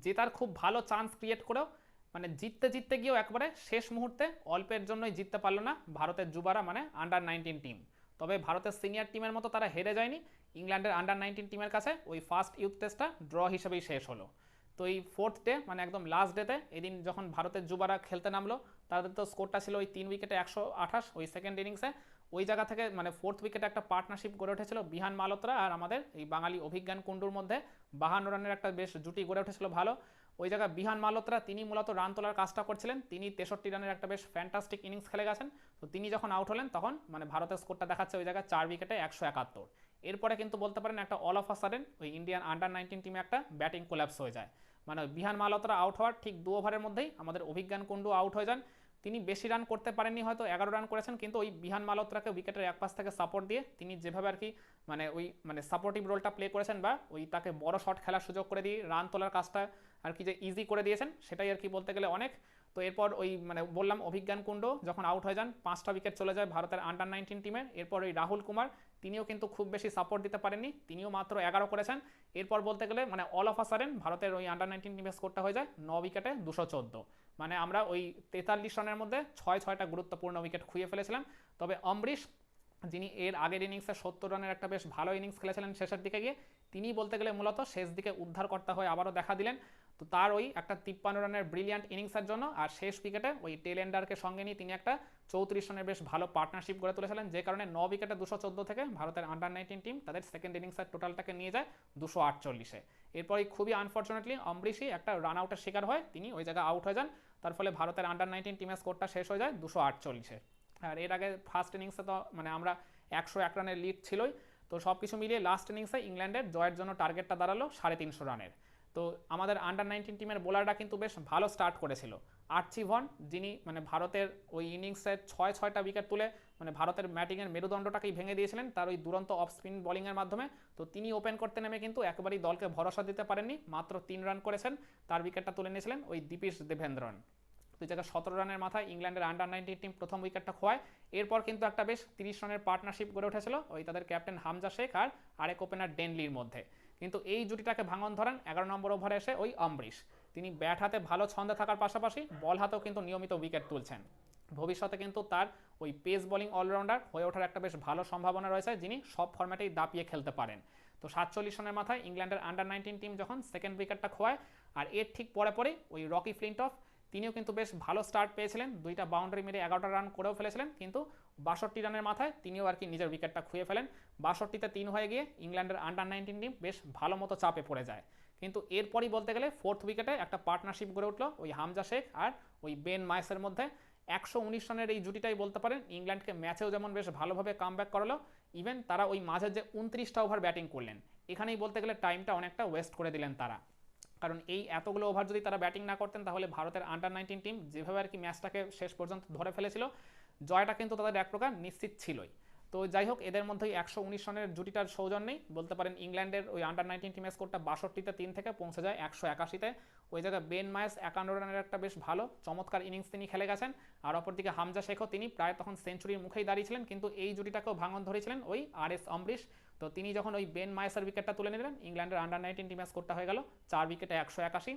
জেতার খুব ভালো চান্স ক্রিয়েট করেও মানে জিততে জিততে গিয়েও একবারে শেষ মুহূর্তে অল্পের জন্যই জিততে পারলো না ভারতের যুবারা, মানে আন্ডার 19 টিম। তবে ভারতের সিনিয়র টিমের মতো তারা হেরে যায়নি, ইংল্যান্ডের আন্ডার 19 টিমের কাছে ওই ফার্স্ট ইউথ টেস্টটা ড্র হিসেবেই শেষ হলো। তো এই ফোর্থ ডে মানে একদম লাস্ট ডেতে এদিন যখন ভারতের যুবারা খেলতে নামলো, তাদের তো স্কোরটা ছিল ওই 3 উইকেটে 128 ওই সেকেন্ড ইনিংসে। ওই জায়গা থেকে মানে ফোর্থ উইকেটে একটা পার্টনারশিপ গড়ে উঠেছিল বিহান মালোত্রা আর আমাদের এই বাঙালি অভিজ্ঞান কুণ্ডুর মধ্যে। 52 রানের একটা বেশ জুটি গড়ে উঠেছিল ভালো। ওই জায়গায় বিহান মালোত্রা তিনি মূলত রান তোলার কাজটা করছিলেন, তিনি 63 রানের একটা বেশ ফ্যান্টাস্টিক ইনিংস খেলে গেছেন। তো তিনি যখন আউট হলেন তখন মানে ভারতের স্কোরটা দেখাচ্ছে ওই জায়গায় 4 উইকেটে 171। এরপরে কিন্তু বলতে পারেন একটা অল অফ আ সাডেন ওই ইন্ডিয়ান আন্ডার 19 টিমে একটা ব্যাটিং কোল্যাপস হয়ে যায়। মানে বিহান মালোত্রা আউট হওয়ার ঠিক 2 ওভারের মধ্যেই আমাদের অভিজ্ঞান কুণ্ডু আউট হয়ে যান। তিনি বেশি রান করতে পারেননি, হয়তো 11 রান করেছেন, কিন্তু ওই বিহান মালোত্রাকে উইকেটের এক পাশ থেকে সাপোর্ট দিয়ে তিনি যেভাবে আর কি মানে ওই মানে সাপোর্টিভ রোলটা প্লে করেছেন বা ওই তাকে বড় শট খেলার সুযোগ করে দিয়ে রান তোলার কাজটা আর কি যে ইজি করে দিয়েছেন, সেটাই আর কি বলতে গেলে অনেক। তো এরপর ওই মানে বললাম অভিজ্ঞান কুণ্ড যখন আউট হয়ে যান 5টা উইকেট চলে যায় ভারতের আন্ডার 19 টিমের। এরপর ওই রাহুল কুমার তিনিও কিন্তু খুব বেশি সাপোর্ট দিতে পারেননি, তিনিও মাত্র 11 করেছেন। এরপর বলতে গেলে মানে অল অফ আ সাডেন ভারতের ওই আন্ডার 19 টিমের স্কোরটা হয়ে যায় 9 উইকেটে 214। মানে আমরা ওই 43 রানের মধ্যে 6-6টা গুরুত্বপূর্ণ উইকেট খুঁয়ে ফেলেছিলাম। তবে অমরিশ যিনি এর আগের ইনিংসে 70 রানের একটা বেশ ভালো ইনিংস খেলেছিলেন শেষের দিকে গিয়ে, তিনি বলতে গেলে মূলত শেষ দিকে উদ্ধারকর্তা হয়ে আবারও দেখা দিলেন। তো তার ওই একটা 53 রানের ব্রিলিয়ান্ট ইনিংসের জন্য আর শেষ উইকেটে ওই টেল এন্ডারকে সঙ্গে নিয়ে তিনি একটা 34 রানের বেশ ভালো পার্টনারশিপ গড়ে তুলেছিলেন, যে কারণে 9 উইকেটে 214 থেকে ভারতের আন্ডার 19 টিম তাদের সেকেন্ড ইনিংসের টোটালটাকে নিয়ে যায় 248-এ। এরপরই খুবই আনফর্চুনেটলি অমরিশই একটা রান আউটের শিকার হয়, তিনি ওই জায়গায় আউট হয়ে যান। তার ফলে ভারতের আন্ডার 19 টিমের স্কোরটা শেষ হয়ে যায় 248-এ। আর এর আগে ফার্স্ট ইনিংসে তো মানে আমরা 101 রানের লিড ছিলই। তো সব কিছু মিলিয়ে লাস্ট ইনিংসে ইংল্যান্ডের জয়ের জন্য টার্গেটটা দাঁড়ালো 350 রানের। তো আমাদের আন্ডার 19 টিমের বোলাররা কিন্তু বেশ ভালো স্টার্ট করেছিল। আর্চি ভন যিনি মানে ভারতের ওই ইনিংসে 6-6টা উইকেট তুলে মানে ভারতের ব্যাটিংয়ের মেরুদণ্ডটাকেই ভেঙে দিয়েছিলেন তার ওই দুরন্ত অফ স্পিন বোলিংয়ের মাধ্যমে। তো তিনি ওপেন করতে নেমে কিন্তু একেবারেই দলকে ভরসা দিতে পারেননি, মাত্র 3 রান করেছেন। তার উইকেটটা তুলে নিয়েছিলেন ওই দীপেশ দেবেন্দ্রন। দুই জায়গায় 17 রানের মাথায় ইংল্যান্ডের আন্ডার 19 টিম প্রথম উইকেটটা খোয়ায়। এরপর কিন্তু একটা বেশ 30 রানের পার্টনারশিপ গড়ে উঠেছিল ওই তাদের ক্যাপ্টেন হামজা শেখ আর আরেক ওপেনার ডেনলির মধ্যে। কিন্তু এই জুটিটাকে ভাঙন ধরান 11 নম্বর ওভারে এসে ওই অমরিশ। তিনি ব্যাট হাতে ভালো ছন্দে থাকার পাশাপাশি বল হাতেও কিন্তু নিয়মিত উইকেট তুলছেন। ভবিষ্যতে কিন্তু তার ওই পেস বোলিং অলরাউন্ডার হয়ে ওঠার একটা বেশ ভালো সম্ভাবনা রয়েছে, যিনি সব ফরম্যাটেই দাপিয়ে খেলতে পারেন। তো 47 রানের মাথায় ইংল্যান্ডের আন্ডার 19 টিম যখন সেকেন্ড উইকেটটা খোয়ায়, আর এর ঠিক পরে পরে ওই রকি ফ্লিন্টফ তিনিও কিন্তু বেশ ভালো স্টার্ট পেয়েছিলেন, দুইটা বাউন্ডারি মেরে 11টা রান করেও ফেলেছিলেন, কিন্তু 62 রানের মাথায় তিনিও আর কি নিজের উইকেটটা খুঁয়ে ফেলেন। 62তে 3 হয়ে গিয়ে ইংল্যান্ডের আন্ডার 19 টিম বেশ ভালো মতো চাপে পড়ে যায়। কিন্তু এরপরই বলতে গেলে ফোর্থ উইকেটে একটা পার্টনারশিপ গড়ে উঠলো ওই হামজা শেখ আর ওই বেন মাইসের মধ্যে। 119 রানের এই জুটিটাই বলতে পারেন ইংল্যান্ডকে ম্যাচেও যেমন বেশ ভালোভাবে কামব্যাক করালো, ইভেন তারা ওই মাঝে যে 29টা ওভার ব্যাটিং করলেন এখানেই বলতে গেলে টাইমটা অনেকটা ওয়েস্ট করে দিলেন তারা। কারণ এই এতগুলো ওভার যদি তারা ব্যাটিং না করতেন তাহলে ভারতের আন্ডার 19 টিম যেভাবে আর কি ম্যাচটাকে শেষ পর্যন্ত ধরে ফেলেছিল, জয়টা কিন্তু তাদের এক প্রকার নিশ্চিত ছিলই। তো যাই হোক, এদের মধ্যেই 119 রানের জুটিটার সৌজন্যেই বলতে পারেন ইংল্যান্ডের ওই আন্ডার 19 টিমের স্কোরটা 62তে 3 থেকে পৌঁছে যায় 181-তে। ওই জায়গায় বেন মায়েস 51 রানের একটা বেশ ভালো চমৎকার ইনিংস তিনি খেলে গেছেন। আর অপরদিকে হামজা শেখও তিনি প্রায় তখন সেঞ্চুরির মুখেই দাঁড়িয়েছিলেন, কিন্তু এই জুটিটাকেও ভাঙন ধরেছিলেন ওই RS অমরিশ। তো তিনি যখন ওই বেন মায়েসের উইকেটটা তুলে নিলেন, ইংল্যান্ডের আন্ডার 19 টিমের স্কোরটা হয়ে গেল 4 উইকেটে 181।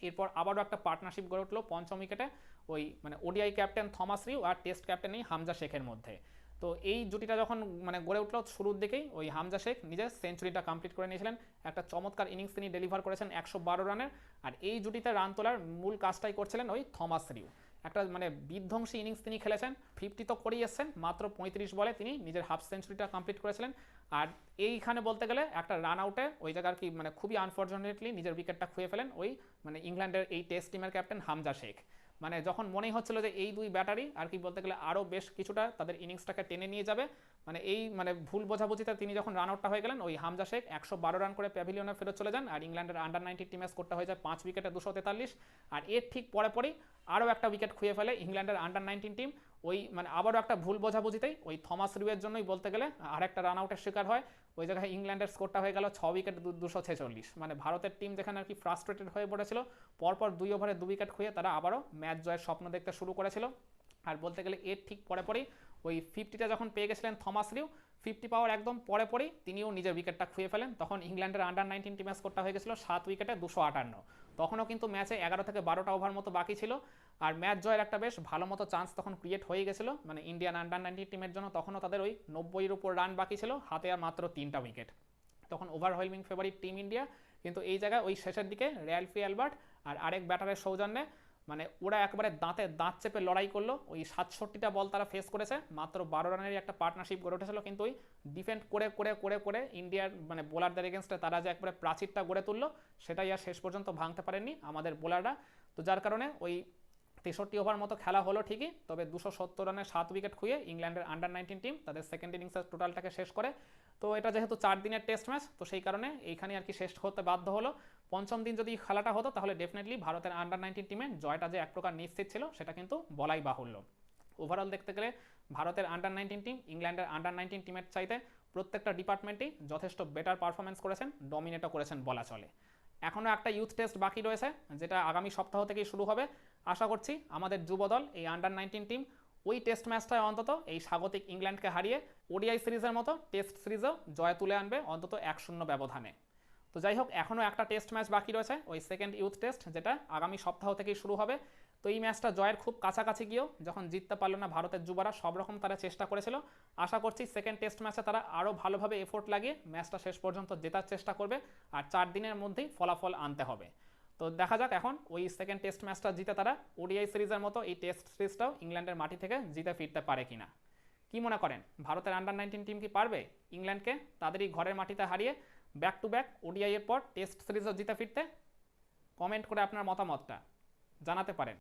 এরপর আবারও একটা পার্টনারশিপ গড়ে উঠলো পঞ্চম উইকেটে ওই মানে ওডিআই ক্যাপ্টেন থমাস রিউ আর টেস্ট ক্যাপ্টেন এই হামজা শেখের মধ্যে। তো এই জুটিটা যখন মানে গড়ে উঠলো শুরুর দিকেই ওই হামজা শেখ নিজের সেঞ্চুরিটা কমপ্লিট করে নিয়েছিলেন, একটা চমৎকার ইনিংস তিনি ডেলিভার করেছেন 112 রানের। আর এই জুটিতে রান তোলার মূল কাজটাই করছিলেন ওই থমাস রিউ। একটা মানে বিধ্বংসী ইনিংস তিনি খেলেছেন, 50 তো করেই এসছেন, মাত্র 35 বলে তিনি নিজের হাফ সেঞ্চুরিটা কমপ্লিট করেছিলেন। আর এইখানে বলতে গেলে একটা রান আউটে ওই জায়গার কি মানে খুবই আনফর্চুনেটলি নিজের উইকেটটা খুঁয়ে ফেলেন ওই মানে ইংল্যান্ডের এই টেস্ট টিমের ক্যাপ্টেন হামজা শেখ। মানে যখন মনেই হচ্ছিল যে এই দুই ব্যাটারি আর কি বলতে গেলে আরও বেশ কিছুটা তাদের ইনিংসটাকে টেনে নিয়ে যাবে, মানে এই মানে ভুল বোঝাবুঝিতে তিনি যখন রান আউটটা হয়ে গেলেন ওই হামজা শেখ 112 রান করে প্যাভিলিয়নে ফেরত চলে যান। আর ইংল্যান্ডের আন্ডার 19 টিমের স্কোরটা হয়ে যায় 5 উইকেটে 243। আর এর ঠিক পরে পরেই আরও একটা উইকেট খুঁয়ে ফেলে ইংল্যান্ডের আন্ডার 19 টিম ওই মানে আবারও একটা ভুল বোঝাবুঝিতেই ওই থমাস রিউয়ের জন্যই বলতে গেলে আর একটা রান আউটের শিকার হয়। ওই জায়গায় ইংল্যান্ডের স্কোরটা হয়ে গেল 6 উইকেট 246। মানে ভারতের টিম যেখানে আর কি ফ্রাস্ট্রেটেড হয়ে পড়েছিল, পরপর 2 ওভারে 2 উইকেট খুঁয়ে তারা আবারও ম্যাচ জয়ের স্বপ্ন দেখতে শুরু করেছিল। আর বলতে গেলে এর ঠিক পরে পরেই ওই 50টা যখন পেয়ে গেছিলেন থমাস রিউ, 50 পাওয়ার একদম পরে পরেই তিনিও নিজের উইকেটটা খুঁয়ে ফেলেন। তখন ইংল্যান্ডের আন্ডার 19 টিমের স্কোরটা হয়ে গেছিল 7 উইকেটে 258। তখনও কিন্তু ম্যাচে 11 থেকে 12টা ওভার মতো বাকি ছিল, আর ম্যাচ জয়ের একটা বেশ ভালো মতো চান্স তখন ক্রিয়েট হয়ে গেছিলো মানে ইন্ডিয়ান আন্ডার-19 টিমের জন্য। তখনও তাদের ওই 90-এর উপর রান বাকি ছিল, হাতে আর মাত্র 3টা উইকেট। তখন ওভারওয়েলমিং ফেভারিট টিম ইন্ডিয়া, কিন্তু এই জায়গায় ওই শেষের দিকে র্যালফি অ্যালবার্ট আর আরেক ব্যাটারের সৌজন্যে মানে ওরা একবারে দাঁতে দাঁত চেপে লড়াই করলো। ওই 67টা বল তারা ফেস করেছে, মাত্র 12 রানেরই একটা পার্টনারশিপ গড়ে উঠেছিল, কিন্তু ওই ডিফেন্ড করে করে করে করে ইন্ডিয়ার মানে বোলারদের এগেনস্টে তারা যে একবারে প্রাচীরটা গড়ে তুললো, সেটাই আর শেষ পর্যন্ত ভাঙতে পারেননি আমাদের বোলাররা। তো যার কারণে ওই 63 ওভার মতো খেলা হলো ঠিকই, তবে 270 রানে 7 উইকেট খুঁয়ে ইংল্যান্ডের আন্ডার-19 টিম তাদের সেকেন্ড ইনিংসের টোটালটাকে শেষ করে। তো এটা যেহেতু 4 দিনের টেস্ট ম্যাচ, তো সেই কারণে এইখানে আর কি শেষ হতে বাধ্য হলো। পঞ্চম দিন যদি খেলাটা হতো তাহলে ডেফিনেটলি ভারতের আন্ডার-19 টিমের জয়টা যে এক প্রকার নিশ্চিত ছিল সেটা কিন্তু বলাই বাহুল্য। ওভারঅল দেখতে গেলে ভারতের আন্ডার-19 টিম ইংল্যান্ডের আন্ডার-19 টিমের চাইতে প্রত্যেকটা ডিপার্টমেন্টেই যথেষ্ট বেটার পারফরমেন্স করেছেন, ডমিনেটও করেছেন বলা চলে। এখনও একটা ইউথ টেস্ট বাকি রয়েছে, যেটা আগামী সপ্তাহ থেকেই শুরু হবে। আশা করছি আমাদের যুব দল এই আন্ডার-19 টিম ওই টেস্ট ম্যাচটায় অন্তত এই স্বাগতিক ইংল্যান্ডকে হারিয়ে ওডিআই সিরিজের মতো টেস্ট সিরিজেও জয় তুলে আনবে অন্তত 1-0 ব্যবধানে। তো যাই হোক, এখনও একটা টেস্ট ম্যাচ বাকি রয়েছে, ওই সেকেন্ড ইউথ টেস্ট, যেটা আগামী সপ্তাহ থেকেই শুরু হবে। তো এই ম্যাচটা জয়ের খুব কাছাকাছি গিয়েও যখন জিততে পারলো না ভারতের যুবারা, সব রকম তারা চেষ্টা করেছিল। আশা করছি সেকেন্ড টেস্ট ম্যাচে তারা আরও ভালোভাবে এফোর্ট লাগিয়ে ম্যাচটা শেষ পর্যন্ত জেতার চেষ্টা করবে, আর 4 দিনের মধ্যেই ফলাফল আনতে হবে। তো দেখা যাক এখন ওই সেকেন্ড টেস্ট ম্যাচটা জিতে তারা ওডিআই সিরিজের মতো এই টেস্ট সিরিজটাও ইংল্যান্ডের মাটি থেকে জিতে ফিরতে পারে কিনা। কি মনে করেন, ভারতের আন্ডার-19 টিম কি পারবে ইংল্যান্ডকে তাদেরই ঘরের মাটিতে হারিয়ে ব্যাক টু ব্যাক ওডিআই এর পর টেস্ট সিরিজও জিতে ফিরতে? কমেন্ট করে আপনার মতামতটা জানাতে পারেন।